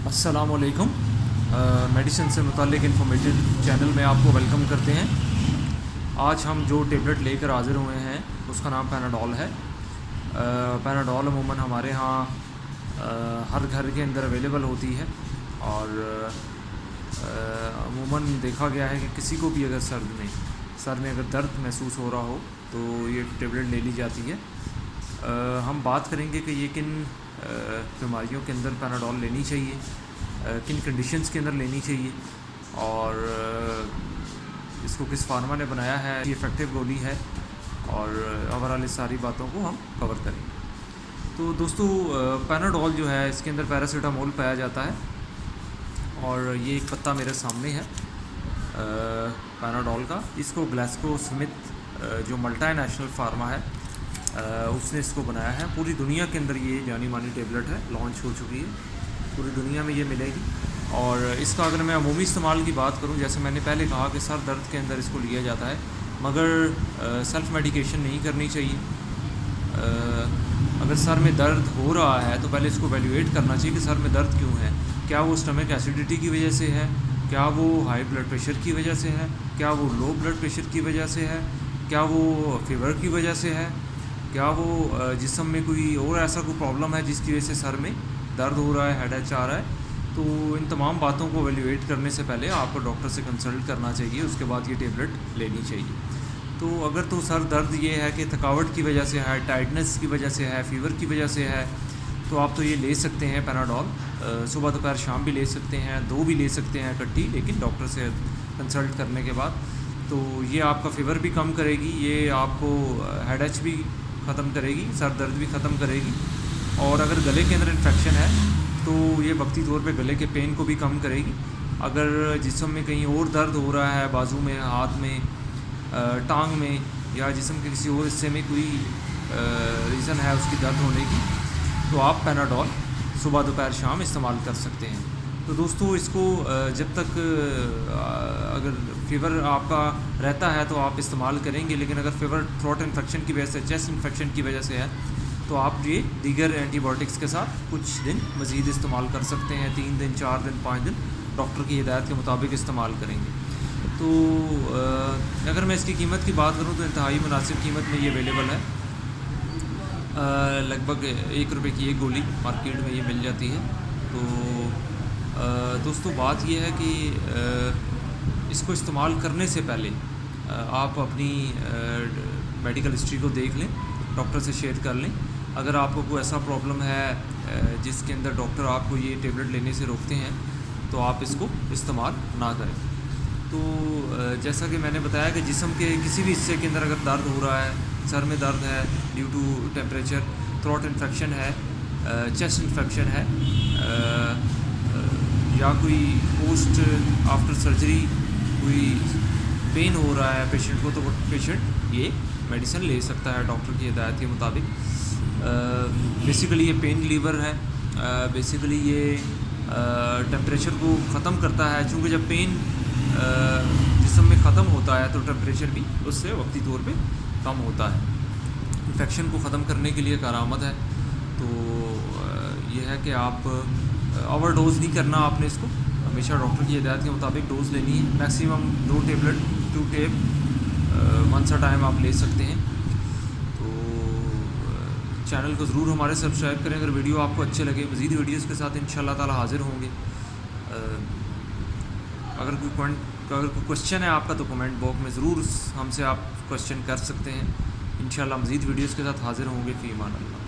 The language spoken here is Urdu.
السلام علیکم۔ میڈیسن سے متعلق انفارمیٹیو چینل میں آپ کو ویلکم کرتے ہیں۔ آج ہم جو ٹیبلٹ لے کر حاضر ہوئے ہیں اس کا نام پیناڈول ہے۔ پیناڈول عموماً ہمارے ہاں ہر گھر کے اندر اویلیبل ہوتی ہے، اور عموماً دیکھا گیا ہے کہ کسی کو بھی اگر سر میں اگر درد محسوس ہو رہا ہو تو یہ ٹیبلٹ لے لی جاتی ہے۔ ہم بات کریں گے کہ یہ کن بیماریوں کے اندر پیناڈول لینی چاہیے، کن کنڈیشنز کے اندر لینی چاہیے، اور اس کو کس فارما نے بنایا ہے، یہ افیکٹو گولی ہے، اور اوورال اس ساری باتوں کو ہم کور کریں گے۔ تو دوستو، پیناڈول جو ہے اس کے اندر پیراسیٹامول پایا جاتا ہے، اور یہ ایک پتہ میرے سامنے ہے پیناڈول کا۔ اس کو گلیکسو سمتھ جو ملٹی نیشنل فارما ہے اس نے اس کو بنایا ہے۔ پوری دنیا کے اندر یہ جانی مانی ٹیبلٹ ہے، لانچ ہو چکی ہے، پوری دنیا میں یہ ملے گی۔ اور اس کا اگر میں عمومی استعمال کی بات کروں، جیسے میں نے پہلے کہا کہ سر درد کے اندر اس کو لیا جاتا ہے، مگر سیلف میڈیکیشن نہیں کرنی چاہیے۔ اگر سر میں درد ہو رہا ہے تو پہلے اس کو ایویلویٹ کرنا چاہیے کہ سر میں درد کیوں ہے۔ کیا وہ اسٹمک ایسیڈیٹی کی وجہ سے ہے؟ کیا وہ ہائی بلڈ پریشر کی وجہ سے ہے؟ کیا وہ لو بلڈ پریشر کی وجہ سے ہے؟ کیا وہ فیور کی وجہ سے ہے؟ کیا وہ جسم میں کوئی اور ایسا کوئی پرابلم ہے جس کی وجہ سے سر میں درد ہو رہا ہے، ہیڈ ایچ آ رہا ہے؟ تو ان تمام باتوں کو ایویلویٹ کرنے سے پہلے آپ کو ڈاکٹر سے کنسلٹ کرنا چاہیے، اس کے بعد یہ ٹیبلٹ لینی چاہیے۔ تو اگر تو سر درد یہ ہے کہ تھکاوٹ کی وجہ سے ہے، ٹائٹنس کی وجہ سے ہے، فیور کی وجہ سے ہے، تو آپ تو یہ لے سکتے ہیں پیناڈول، صبح دوپہر شام بھی لے سکتے ہیں، 2 بھی لے سکتے ہیں اکٹھی، لیکن ڈاکٹر سے کنسلٹ کرنے کے بعد۔ تو یہ آپ کا فیور بھی کم کرے گی، یہ آپ کو ہیڈ ایچ بھی ختم کرے گی، سر درد بھی ختم کرے گی، اور اگر گلے کے اندر انفیکشن ہے تو یہ وقتی طور پہ گلے کے پین کو بھی کم کرے گی۔ اگر جسم میں کہیں اور درد ہو رہا ہے، بازو میں، ہاتھ میں، ٹانگ میں، یا جسم کے کسی اور حصے میں کوئی ریزن ہے اس کی درد ہونے کی، تو آپ پیناڈول صبح دوپہر شام استعمال کر سکتے ہیں۔ تو دوستو، اس کو جب تک اگر فیور آپ کا رہتا ہے تو آپ استعمال کریں گے، لیکن اگر فیور تھروٹ انفیکشن کی وجہ سے، چیسٹ انفیکشن کی وجہ سے ہے، تو آپ یہ دیگر اینٹی بائیوٹکس کے ساتھ کچھ دن مزید استعمال کر سکتے ہیں، 3 دن، 4 دن، 5 دن ڈاکٹر کی ہدایت کے مطابق استعمال کریں گے۔ تو اگر میں اس کی قیمت کی بات کروں تو انتہائی مناسب قیمت میں یہ اویلیبل ہے، لگ بھگ 1 روپے کی ایک گولی مارکیٹ میں یہ مل جاتی ہے۔ تو دوستو، بات یہ ہے کہ اس کو استعمال کرنے سے پہلے آپ اپنی میڈیکل ہسٹری کو دیکھ لیں، ڈاکٹر سے شیئر کر لیں۔ اگر آپ کو کوئی ایسا پرابلم ہے جس کے اندر ڈاکٹر آپ کو یہ ٹیبلٹ لینے سے روکتے ہیں، تو آپ اس کو استعمال نہ کریں۔ تو جیسا کہ میں نے بتایا کہ جسم کے کسی بھی حصے کے اندر اگر درد ہو رہا ہے، سر میں درد ہے due to temperature, throat infection ہے، چیسٹ انفیکشن ہے، یا کوئی پوسٹ آفٹر سرجری کوئی پین ہو رہا ہے پیشنٹ کو، تو وہ پیشنٹ یہ میڈیسن لے سکتا ہے ڈاکٹر کی ہدایت کے مطابق۔ بیسیکلی یہ پین ریلیور ہے، بیسیکلی یہ ٹیمپریچر کو ختم کرتا ہے، چونکہ جب پین جسم میں ختم ہوتا ہے تو ٹیمپریچر بھی اس سے وقتی طور پہ کم ہوتا ہے، انفیکشن کو ختم کرنے کے لیے کارآمد ہے۔ تو یہ ہے کہ آپ اوور ڈوز نہیں کرنا، آپ نے اس کو ہمیشہ ڈاکٹر کی ہدایت کے مطابق ڈوز لینی ہے۔ Maximum 2 tablet 2 tab once a time آپ لے سکتے ہیں۔ تو چینل کو ضرور ہمارے سبسکرائب کریں۔ اگر ویڈیو آپ کو اچھے لگے، مزید ویڈیوز کے ساتھ انشاءاللہ تعالی حاضر ہوں گے۔ اگر کوئی کوشچن ہے آپ کا تو کمنٹ باکس میں ضرور ہم سے آپ کوشچن کر سکتے ہیں۔ انشاءاللہ مزید ویڈیوز کے ساتھ حاضر ہوں گے۔ فی امان اللہ۔